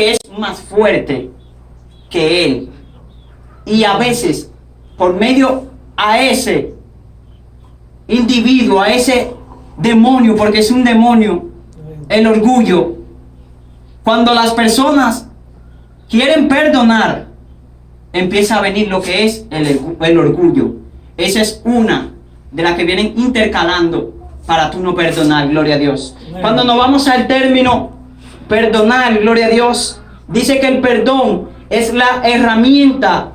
que es más fuerte que él. Y a veces, por medio a ese individuo, a ese demonio, porque es un demonio, el orgullo, cuando las personas quieren perdonar, empieza a venir lo que es el orgullo. Esa es una de las que vienen intercalando para tú no perdonar, gloria a Dios. Cuando nos vamos al término perdonar, gloria a Dios, dice que el perdón es la herramienta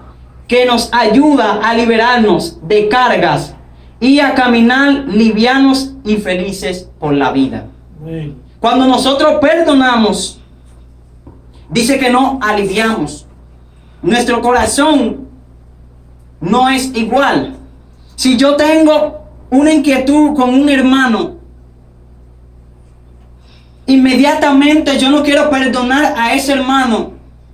que nos ayuda a liberarnos de cargas y a caminar livianos y felices por la vida. Cuando nosotros perdonamos, dice que no aliviamos. Nuestro corazón no es igual. Si yo tengo una inquietud con un hermano, inmediatamente yo no quiero perdonar a ese hermano.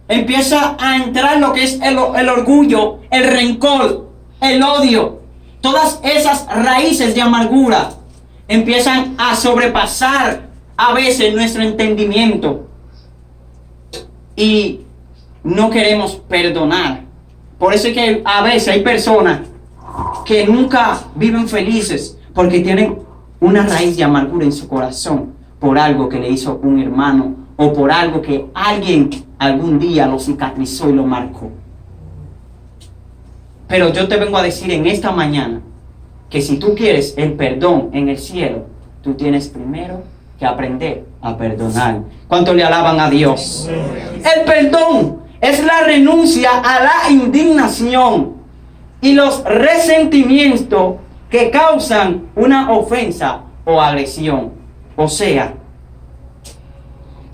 Empieza a entrar lo que es el orgullo, el rencor, el odio. Todas esas raíces de amargura empiezan a sobrepasar a veces nuestro entendimiento. Y no queremos perdonar. Por eso es que a veces hay personas que nunca viven felices porque tienen una raíz de amargura en su corazón por algo que le hizo un hermano o por algo que alguien algún día lo cicatrizó y lo marcó. Pero yo te vengo a decir en esta mañana que si tú quieres el perdón en el cielo, tú tienes primero que aprender a perdonar. ¿Cuánto le alaban a Dios? El perdón es la renuncia a la indignación y los resentimientos que causan una ofensa o agresión. O sea,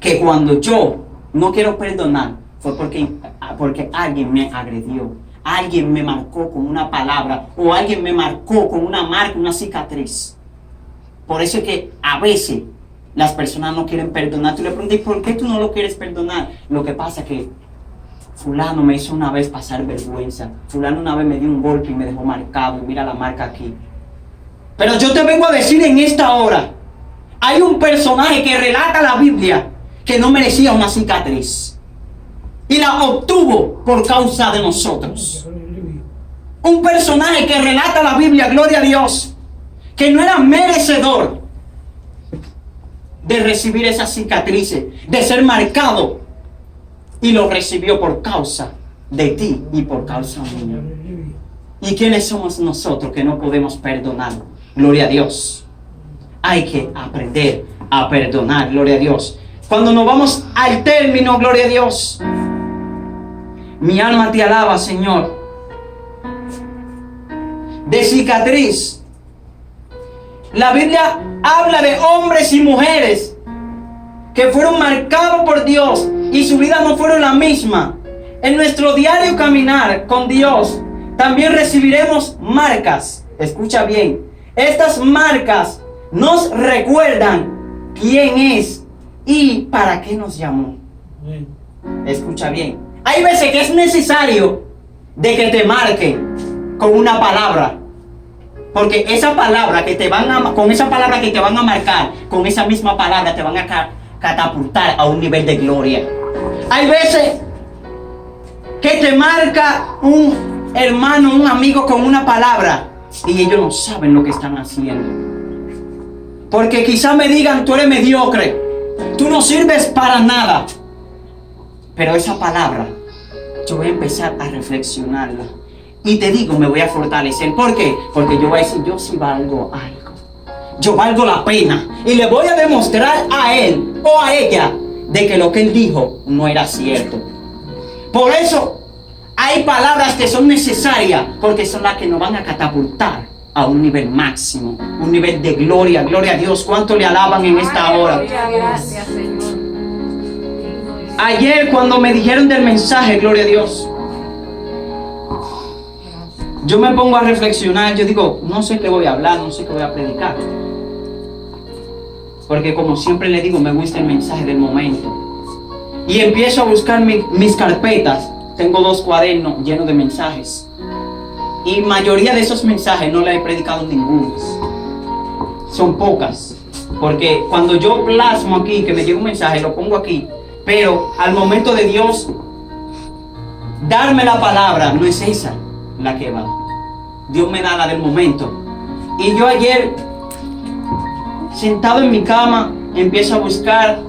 que cuando yo no quiero perdonar fue porque alguien me agredió, alguien me marcó con una palabra o alguien me marcó con una marca, una cicatriz. Por eso es que a veces las personas no quieren perdonar. Tú le preguntas, ¿por qué tú no lo quieres perdonar? Lo que pasa es que fulano me hizo una vez pasar vergüenza. Fulano una vez me dio un golpe y me dejó marcado. Y mira la marca aquí. Pero yo te vengo a decir en esta hora, hay un personaje que relata la Biblia que no merecía una cicatriz y la obtuvo por causa de nosotros. Un personaje que relata la Biblia, gloria a Dios, que no era merecedor de recibir esas cicatrices, de ser marcado, y lo recibió por causa de ti y por causa mía. ¿Y quiénes somos nosotros que no podemos perdonar? Gloria a Dios. Hay que aprender a perdonar, gloria a Dios. Cuando nos vamos al término, gloria a Dios, mi alma te alaba, Señor. De cicatriz, la Biblia habla de hombres y mujeres que fueron marcados por Dios y su vida no fueron la misma. En nuestro diario caminar con Dios también recibiremos marcas. Escucha bien, estas marcas nos recuerdan quién es y para qué nos llamó. Escucha bien, hay veces que es necesario de que te marquen con una palabra, porque esa palabra que te van a, con esa palabra que te van a marcar, con esa misma palabra te van a catapultar a un nivel de gloria. Hay veces que te marca un hermano, un amigo con una palabra y ellos no saben lo que están haciendo. Porque quizás me digan, tú eres mediocre, tú no sirves para nada. Pero esa palabra, yo voy a empezar a reflexionarla. Y te digo, me voy a fortalecer. ¿Por qué? Porque yo voy a decir, yo sí valgo algo. Yo valgo la pena. Y le voy a demostrar a él o a ella de que lo que él dijo no era cierto. Por eso hay palabras que son necesarias, porque son las que nos van a catapultar a un nivel máximo, un nivel de gloria. Gloria a Dios. ¿Cuánto le alaban en esta hora? Gracias, Señor. Ayer cuando me dijeron del mensaje, gloria a Dios, yo me pongo a reflexionar. Yo digo, no sé qué voy a hablar, no sé qué voy a predicar, porque como siempre le digo, me gusta el mensaje del momento. Y empiezo a buscar mis carpetas. Tengo 2 cuadernos llenos de mensajes, y mayoría de esos mensajes no le he predicado ninguno. Son pocas, porque cuando yo plasmo aquí que me llega un mensaje, lo pongo aquí, Pero al momento de Dios darme la palabra, no es esa la que va. Dios me da la del momento. Y yo ayer, sentado en mi cama, empiezo a buscar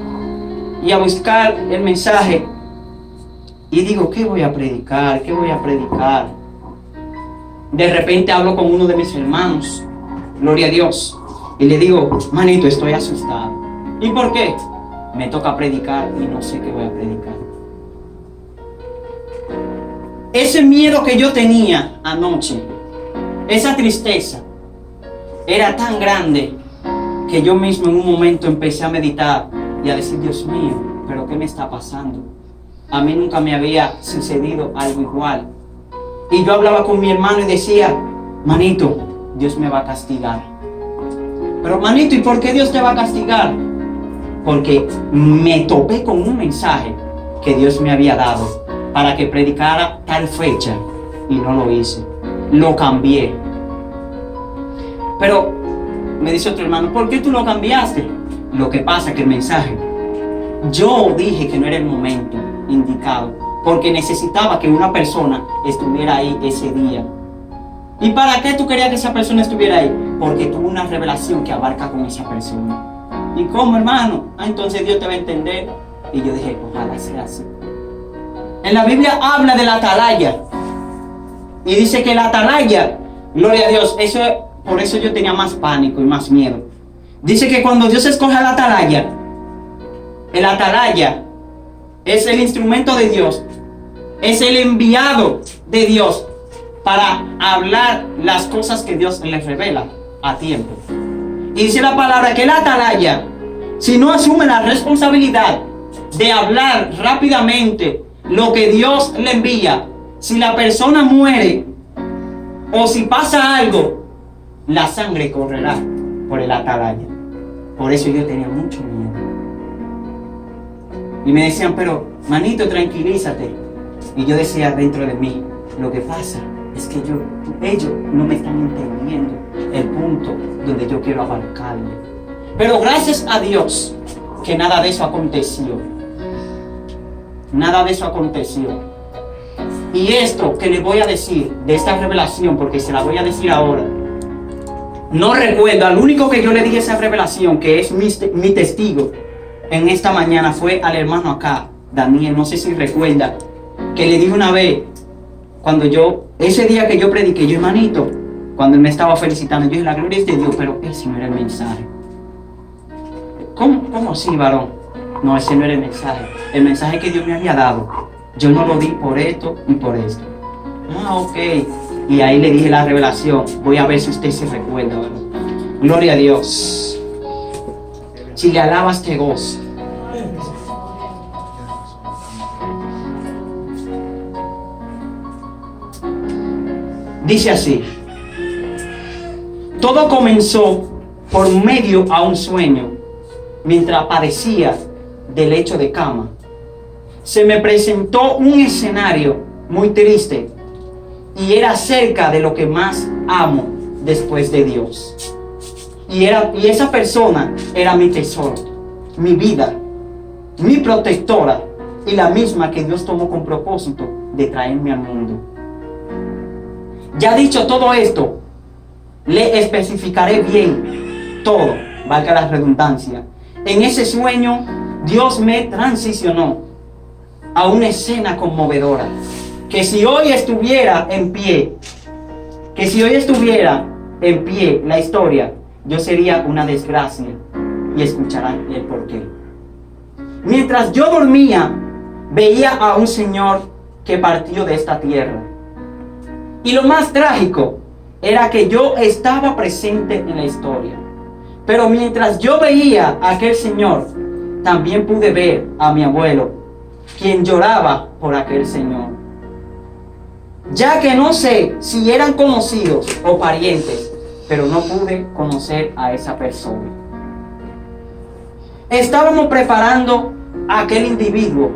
el mensaje. Y digo, ¿qué voy a predicar? ¿Qué voy a predicar? De repente hablo con uno de mis hermanos, gloria a Dios, y le digo, manito, estoy asustado. ¿Y por qué? Me toca predicar y no sé qué voy a predicar. Ese miedo que yo tenía anoche, esa tristeza, era tan grande que yo mismo en un momento empecé a meditar y a decir, Dios mío, ¿pero qué me está pasando? A mí nunca me había sucedido algo igual. Y yo hablaba con mi hermano y decía, manito, Dios me va a castigar. Pero manito, ¿y por qué Dios te va a castigar? Porque me topé con un mensaje que Dios me había dado para que predicara tal fecha y no lo hice. Lo cambié. Pero me dice otro hermano, ¿por qué tú lo cambiaste? Lo que pasa es que el mensaje, yo dije que no era el momento indicado, porque necesitaba que una persona estuviera ahí ese día. ¿Y para qué tú querías que esa persona estuviera ahí? Porque tuvo una revelación que abarca con esa persona. ¿Y cómo, hermano? Entonces Dios te va a entender. Y yo dije, ojalá sea así. En la Biblia habla de la atalaya. Y dice que la atalaya, gloria a Dios, por eso yo tenía más pánico y más miedo. Dice que cuando Dios escoge a la atalaya, el atalaya es el instrumento de Dios, es el enviado de Dios para hablar las cosas que Dios les revela a tiempo. Y dice la palabra que el atalaya, si no asume la responsabilidad de hablar rápidamente lo que Dios le envía, si la persona muere o si pasa algo, la sangre correrá por el atalaya. Por eso yo tenía mucho miedo. Y me decían, pero manito, tranquilízate. Y yo decía dentro de mí, lo que pasa es que ellos no me están entendiendo el punto donde yo quiero abarcarle. Pero gracias a Dios que nada de eso aconteció. Nada de eso aconteció. Y esto que les voy a decir de esta revelación, porque se la voy a decir ahora, no recuerdo, al único que yo le dije esa revelación, que es mi testigo en esta mañana, fue al hermano acá, Daniel, no sé si recuerda, que le dije una vez, ese día que yo prediqué, yo, hermanito, cuando él me estaba felicitando, yo dije, la gloria es de Dios, pero ese no era el mensaje. ¿Cómo así, varón? No, ese no era el mensaje. El mensaje que Dios me había dado, yo no lo di por esto y por esto. Ok. Y ahí le dije la revelación. Voy a ver si usted se recuerda, ¿verdad? Gloria a Dios. Si le alabas, te gozo. Dice así: todo comenzó por medio a un sueño. Mientras padecía del lecho de cama, se me presentó un escenario muy triste y era cerca de lo que más amo después de Dios. Y esa persona era mi tesoro, mi vida, mi protectora y la misma que Dios tomó con propósito de traerme al mundo. Ya dicho todo esto, le especificaré bien todo, valga la redundancia. En ese sueño, Dios me transicionó a una escena conmovedora. Que si hoy estuviera en pie la historia, yo sería una desgracia. Y escucharán el porqué. Mientras yo dormía, veía a un señor que partió de esta tierra. Y lo más trágico era que yo estaba presente en la historia. Pero mientras yo veía a aquel señor, también pude ver a mi abuelo, quien lloraba por aquel señor. Ya que no sé si eran conocidos o parientes, pero no pude conocer a esa persona. Estábamos preparando a aquel individuo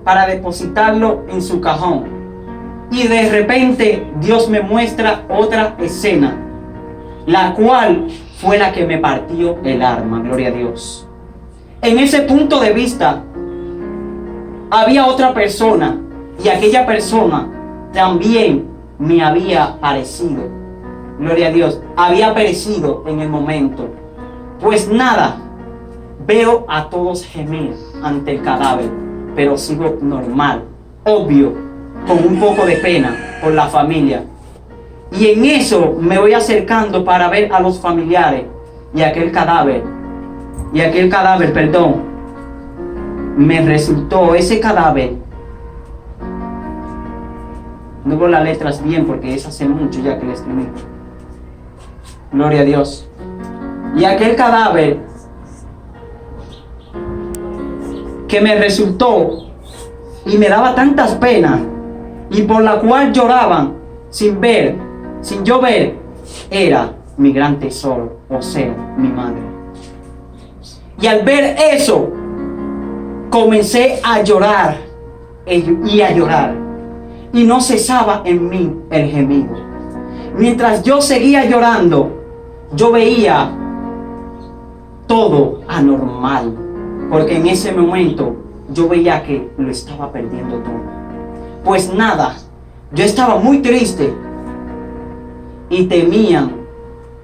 para depositarlo en su cajón. Y de repente Dios me muestra otra escena, la cual fue la que me partió el alma, gloria a Dios. En ese punto de vista, había otra persona y aquella persona también me había parecido. Gloria a Dios, había perecido en el momento. Pues nada, veo a todos gemir ante el cadáver, pero sigo normal, obvio, con un poco de pena por la familia. Y en eso me voy acercando para ver a los familiares y aquel cadáver, me resultó ese cadáver. No veo las letras bien porque es hace mucho ya que le escribí. Gloria a Dios. Y aquel cadáver que me resultó y me daba tantas penas y por la cual lloraban sin yo ver, era mi gran tesoro, o sea, mi madre. Y al ver eso, comencé a llorar y a llorar, y no cesaba en mí el gemido. Mientras yo seguía llorando, yo veía todo anormal, porque en ese momento yo veía que lo estaba perdiendo todo. Pues nada, yo estaba muy triste y temían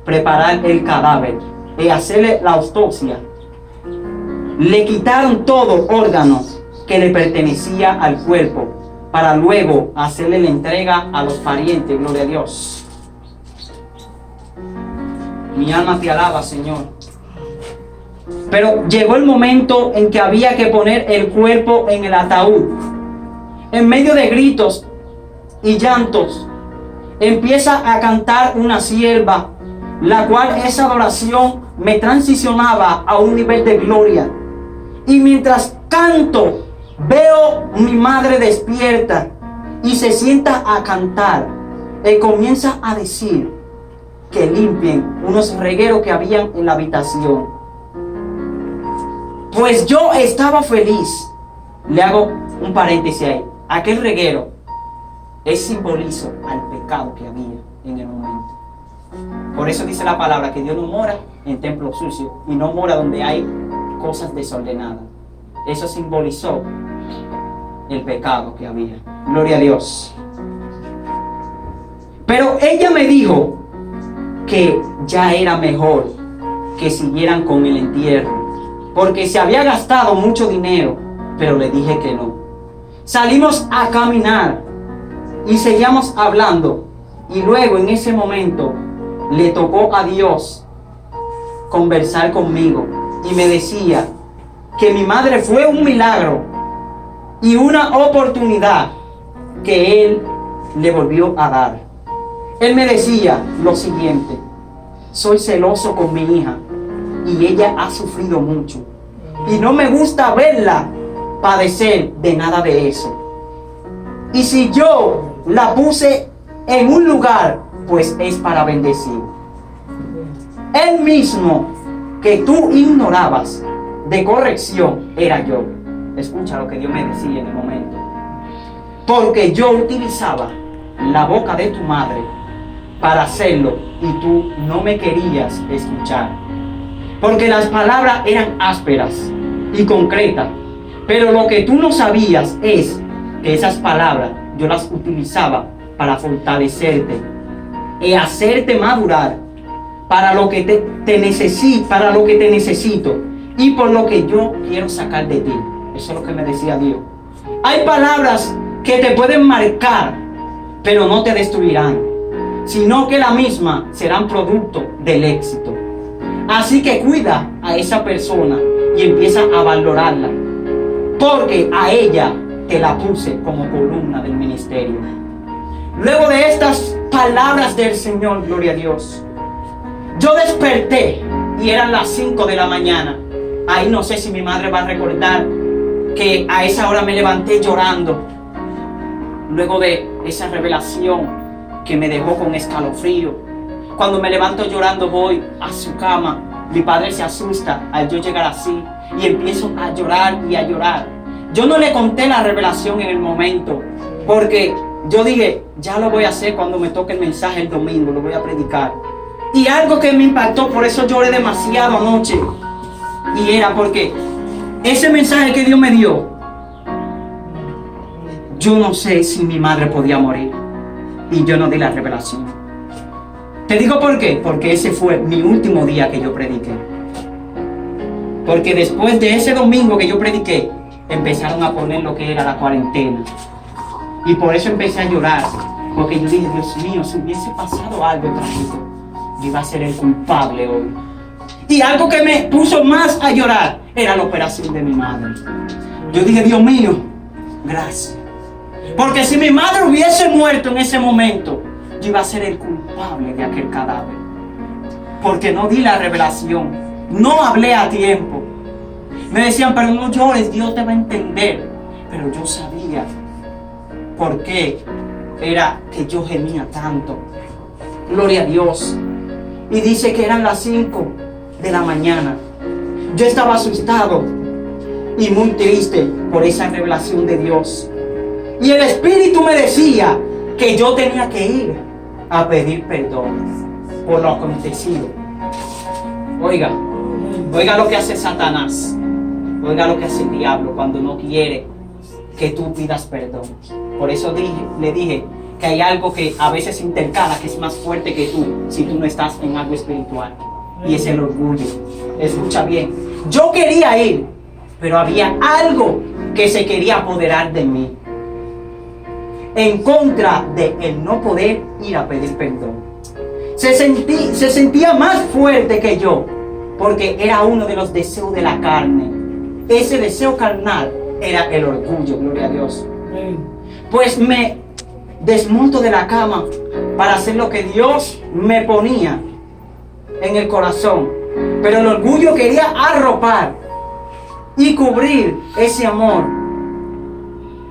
preparar el cadáver y hacerle la autopsia. Le quitaron todo órgano que le pertenecía al cuerpo para luego hacerle la entrega a los parientes. Gloria a Dios. Mi alma te alaba, Señor. Pero llegó el momento en que había que poner el cuerpo en el ataúd. En medio de gritos y llantos, empieza a cantar una sierva, la cual esa adoración me transicionaba a un nivel de gloria. Y mientras canto, veo mi madre despierta y se sienta a cantar y comienza a decir que limpien unos regueros que habían en la habitación. Pues yo estaba feliz. Le hago un paréntesis ahí. Aquel reguero es simbolizo al pecado que había en el momento. Por eso dice la palabra que Dios no mora en templos sucios y no mora donde hay cosas desordenadas. Eso simbolizó el pecado que había. Gloria a Dios. Pero ella me dijo que ya era mejor que siguieran con el entierro, porque se había gastado mucho dinero, pero le dije que no. Salimos a caminar y seguíamos hablando, y luego en ese momento le tocó a Dios conversar conmigo y me decía que mi madre fue un milagro y una oportunidad que Él le volvió a dar. Él me decía lo siguiente: soy celoso con mi hija y ella ha sufrido mucho y no me gusta verla padecer de nada de eso. Y si yo la puse en un lugar, pues es para bendecir. El mismo que tú ignorabas de corrección era yo. Escucha lo que Dios me decía en el momento. Porque yo utilizaba la boca de tu madre para hacerlo y tú no me querías escuchar. Porque las palabras eran ásperas y concretas. Pero lo que tú no sabías es que esas palabras yo las utilizaba para fortalecerte y hacerte madurar para lo que te necesito y por lo que yo quiero sacar de ti. Eso es lo que me decía Dios. Hay palabras que te pueden marcar, pero no te destruirán, sino que la misma serán producto del éxito. Así que cuida a esa persona y empieza a valorarla, porque a ella te la puse como columna del ministerio. Luego de estas palabras del Señor, gloria a Dios, yo desperté y eran las 5 de la mañana. Ahí no sé si mi madre va a recordar que a esa hora me levanté llorando. Luego de esa revelación que me dejó con escalofrío. Cuando me levanto llorando voy a su cama. Mi padre se asusta al yo llegar así y empiezo a llorar y a llorar. Yo no le conté la revelación en el momento, porque yo dije, ya lo voy a hacer cuando me toque el mensaje el domingo, lo voy a predicar. Y algo que me impactó, por eso lloré demasiado anoche, y era porque ese mensaje que Dios me dio, yo no sé si mi madre podía morir. Y yo no di la revelación. Te digo por qué. Porque ese fue mi último día que yo prediqué. Porque después de ese domingo que yo prediqué, empezaron a poner lo que era la cuarentena. Y por eso empecé a llorar. Porque yo dije, Dios mío, si hubiese pasado algo trágico, yo iba a ser el culpable hoy. Y algo que me puso más a llorar era la operación de mi madre. Yo dije, Dios mío, gracias. Porque si mi madre hubiese muerto en ese momento, yo iba a ser el culpable de aquel cadáver. Porque no di la revelación, no hablé a tiempo. Me decían, pero no llores, Dios te va a entender. Pero yo sabía por qué era que yo gemía tanto. Gloria a Dios. Y dice que eran las 5 de la mañana. Yo estaba asustado y muy triste por esa revelación de Dios. Y el Espíritu me decía que yo tenía que ir a pedir perdón por lo acontecido. Oiga lo que hace Satanás. Oiga lo que hace el diablo cuando no quiere que tú pidas perdón. Por eso le dije que hay algo que a veces intercala, que es más fuerte que tú, si tú no estás en algo espiritual. Y es el orgullo. Escucha bien. Yo quería ir, pero había algo que se quería apoderar de mí. En contra de el no poder ir a pedir perdón. Se sentía más fuerte que yo, porque era uno de los deseos de la carne. Ese deseo carnal era el orgullo, gloria a Dios. Pues me desmonto de la cama para hacer lo que Dios me ponía en el corazón. Pero el orgullo quería arropar y cubrir ese amor,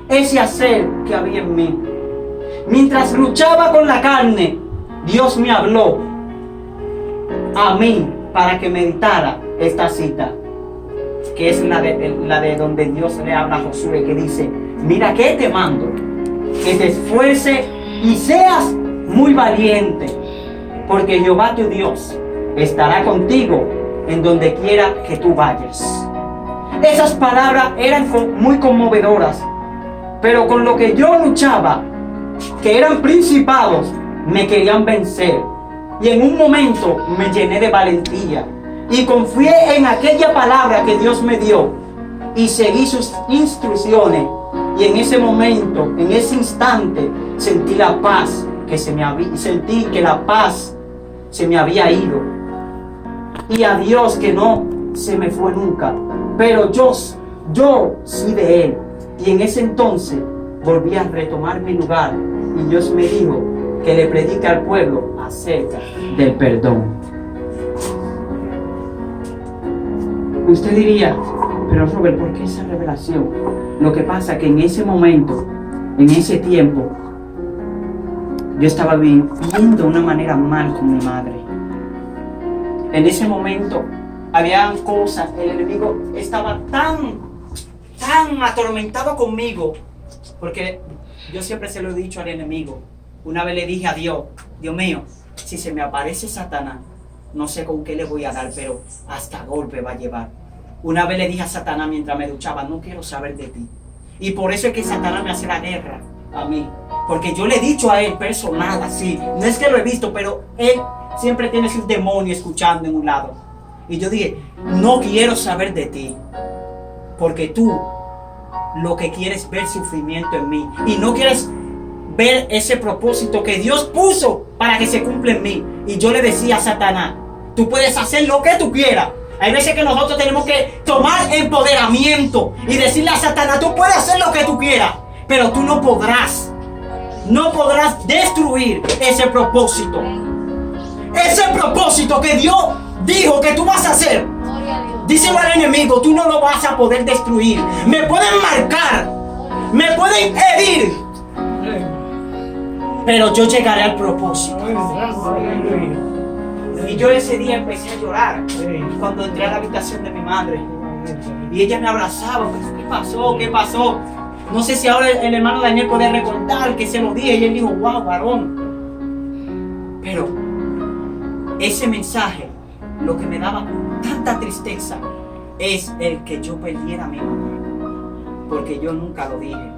ese hacer que había en mí. Mientras luchaba con la carne, Dios me habló a mí para que meditara esta cita, que es la de donde Dios le habla a Josué, que dice, mira que te mando, que te esfuerces y seas muy valiente, porque Jehová tu Dios estará contigo en donde quiera que tú vayas. Esas palabras eran muy conmovedoras, pero con lo que yo luchaba, que eran principados, me querían vencer. Y en un momento me llené de valentía y confié en aquella palabra que Dios me dio y seguí sus instrucciones. Y en ese momento, en ese instante, sentí la paz sentí que la paz se me había ido. Y a Dios que no se me fue nunca, pero yo sí de Él. Y en ese entonces volví a retomar mi lugar y Dios me dijo que le predique al pueblo acerca del perdón. Usted diría, pero Robert, ¿por qué esa revelación? Lo que pasa es que en ese momento, en ese tiempo, yo estaba viviendo de una manera mal con mi madre. En ese momento había cosas, el enemigo estaba tan atormentado conmigo, porque yo siempre se lo he dicho al enemigo. Una vez le dije a Dios, Dios mío, si se me aparece Satanás, no sé con qué le voy a dar, pero hasta golpe va a llevar. Una vez le dije a Satanás mientras me duchaba, no quiero saber de ti. Y por eso es que Satanás me hace la guerra a mí, porque yo le he dicho a él personal así, no es que lo he visto, pero él siempre tiene sus demonios escuchando en un lado. Y yo dije, no quiero saber de ti, porque tú lo que quieres es ver sufrimiento en mí y no quieres ver ese propósito que Dios puso para que se cumpla en mí. Y yo le decía a Satanás, tú puedes hacer lo que tú quieras. Hay veces que nosotros tenemos que tomar empoderamiento y decirle a Satanás, tú puedes hacer lo que tú quieras, pero tú no podrás destruir ese propósito. Ese propósito que Dios dijo que tú vas a hacer. Díselo al enemigo, tú no lo vas a poder destruir. Me pueden marcar, me pueden herir, pero yo llegaré al propósito. Y yo ese día empecé a llorar cuando entré a la habitación de mi madre. Y ella me abrazaba. ¿Qué pasó? ¿Qué pasó? No sé si ahora el hermano Daniel puede recordar que se lo dije. Y él dijo, wow, varón. Pero ese mensaje, lo que me daba tanta tristeza, es el que yo perdiera a mi mamá. Porque yo nunca lo dije.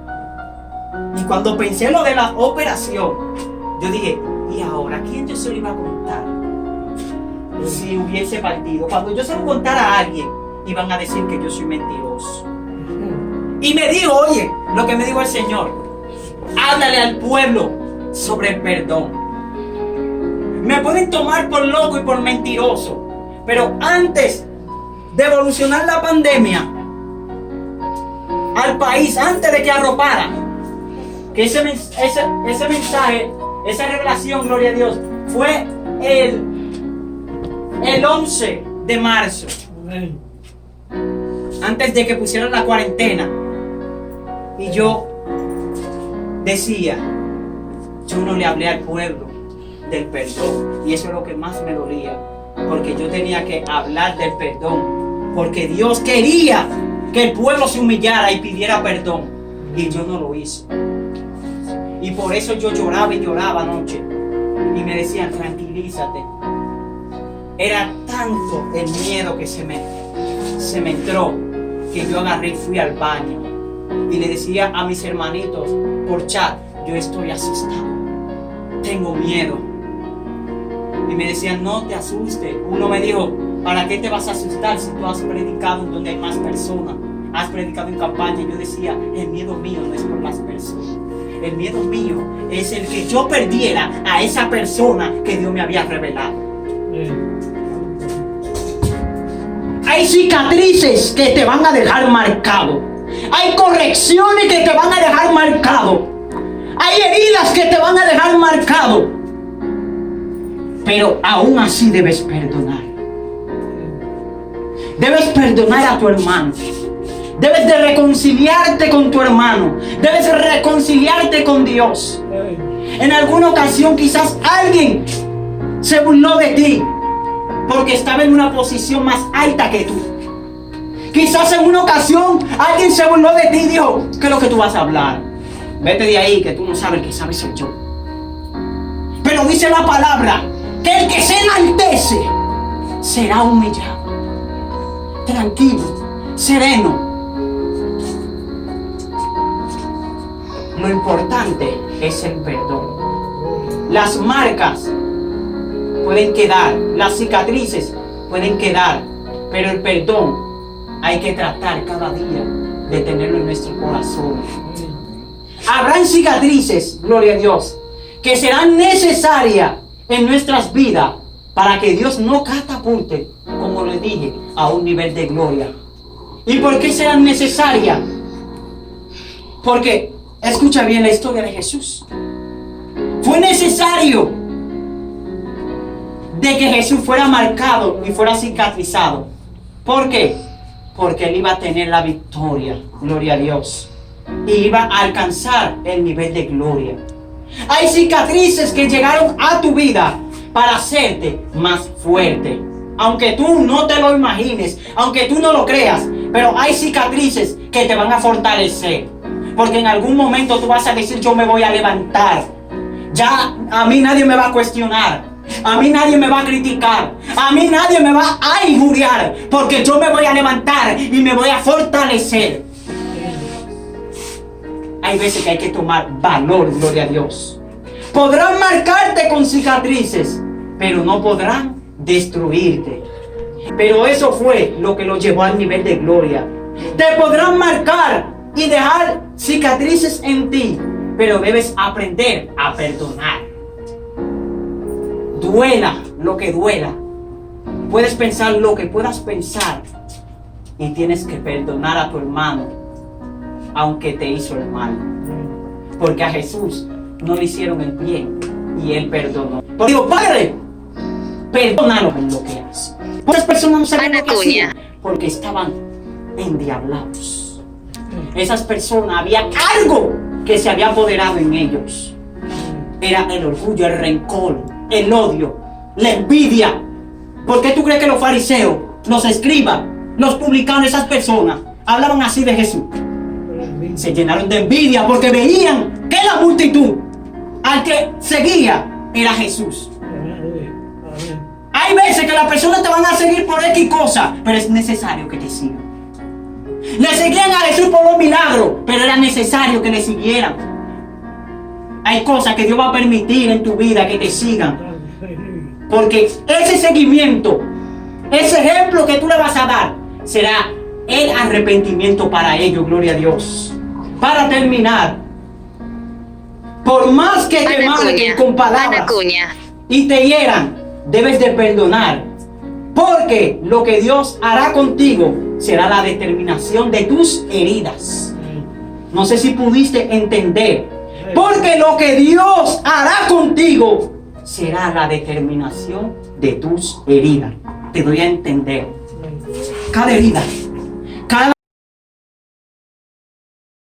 Y cuando pensé lo de la operación, yo dije, ¿y ahora quién yo se lo iba a contar? Si hubiese partido. Cuando yo se lo contara a alguien, iban a decir que yo soy mentiroso. Y me dijo, oye, lo que me dijo el Señor, háblale al pueblo sobre el perdón. Me pueden tomar por loco y por mentiroso, pero antes de evolucionar la pandemia al país, antes de que arropara, que ese mensaje, esa revelación, gloria a Dios, fue el 11 de marzo, antes de que pusieran la cuarentena. Y yo decía, yo no le hablé al pueblo del perdón, y eso es lo que más me dolía, porque yo tenía que hablar del perdón, porque Dios quería que el pueblo se humillara y pidiera perdón, y yo no lo hice. Y por eso yo lloraba y lloraba anoche, y me decían, tranquilízate. Era tanto el miedo que se me entró, que yo agarré y fui al baño y le decía a mis hermanitos por chat, yo estoy asustado, tengo miedo. Y me decían, no te asustes. Uno me dijo, ¿para qué te vas a asustar si tú has predicado en donde hay más personas? Has predicado en campaña. Y yo decía, el miedo mío no es por las personas, el miedo mío es el que yo perdiera a esa persona que Dios me había revelado. Hay cicatrices que te van a dejar marcado. Hay correcciones que te van a dejar marcado. Hay heridas que te van a dejar marcado. Pero aún así debes perdonar. Debes perdonar a tu hermano. Debes de reconciliarte con tu hermano. Debes de reconciliarte con Dios. En alguna ocasión quizás alguien se burló de ti porque estaba en una posición más alta que tú. Quizás en una ocasión alguien se burló de ti y dijo, ¿qué es lo que tú vas a hablar? Vete de ahí, que tú no sabes, el que sabe soy yo. Pero dice la palabra que el que se enaltece será humillado. Tranquilo, sereno. Lo importante es el perdón. Las marcas pueden quedar, las cicatrices pueden quedar, pero el perdón hay que tratar cada día de tenerlo en nuestro corazón. Habrán cicatrices, gloria a Dios, que serán necesarias en nuestras vidas para que Dios no catapulte, como le dije, a un nivel de gloria. ¿Y por qué serán necesarias? Porque, escucha bien la historia de Jesús. Fue necesario de que Jesús fuera marcado y fuera cicatrizado. ¿Por qué? Porque Él iba a tener la victoria, gloria a Dios, y iba a alcanzar el nivel de gloria. Hay cicatrices que llegaron a tu vida para hacerte más fuerte. Aunque tú no te lo imagines, aunque tú no lo creas, pero hay cicatrices que te van a fortalecer. Porque en algún momento tú vas a decir, yo me voy a levantar. Ya a mí nadie me va a cuestionar. A mí nadie me va a criticar. A mí nadie me va a injuriar. Porque yo me voy a levantar y me voy a fortalecer. Hay veces que hay que tomar valor, gloria a Dios. Podrán marcarte con cicatrices, pero no podrán destruirte. Pero eso fue lo que lo llevó al nivel de gloria. Te podrán marcar y dejar cicatrices en ti, pero debes aprender a perdonar. Duela lo que duela. Puedes pensar lo que puedas pensar y tienes que perdonar a tu hermano, aunque te hizo el mal. Porque a Jesús no le hicieron el bien y Él perdonó. Porque digo, Padre, perdónalo en lo que hace. Muchas personas no saben lo que hacían porque estaban endiablados. Esas personas, había algo que se había apoderado en ellos. Era el orgullo, el rencor, el odio, la envidia. ¿Por qué tú crees que los fariseos, los escribas, los publicanos, esas personas hablaban así de Jesús? Se llenaron de envidia porque veían que la multitud al que seguía era Jesús. Hay veces que las personas te van a seguir por X cosa, pero es necesario que te sigan. Le seguían a Jesús por los milagros, pero era necesario que le siguieran. Hay cosas que Dios va a permitir en tu vida que te sigan. Porque ese seguimiento, ese ejemplo que tú le vas a dar, será el arrepentimiento para ellos, gloria a Dios. Para terminar, por más que te marquen con palabras y te hieran, debes de perdonar. Porque lo que Dios hará contigo será la determinación de tus heridas. No sé si pudiste entender. Porque lo que Dios hará contigo será la determinación de tus heridas. Te doy a entender. Cada herida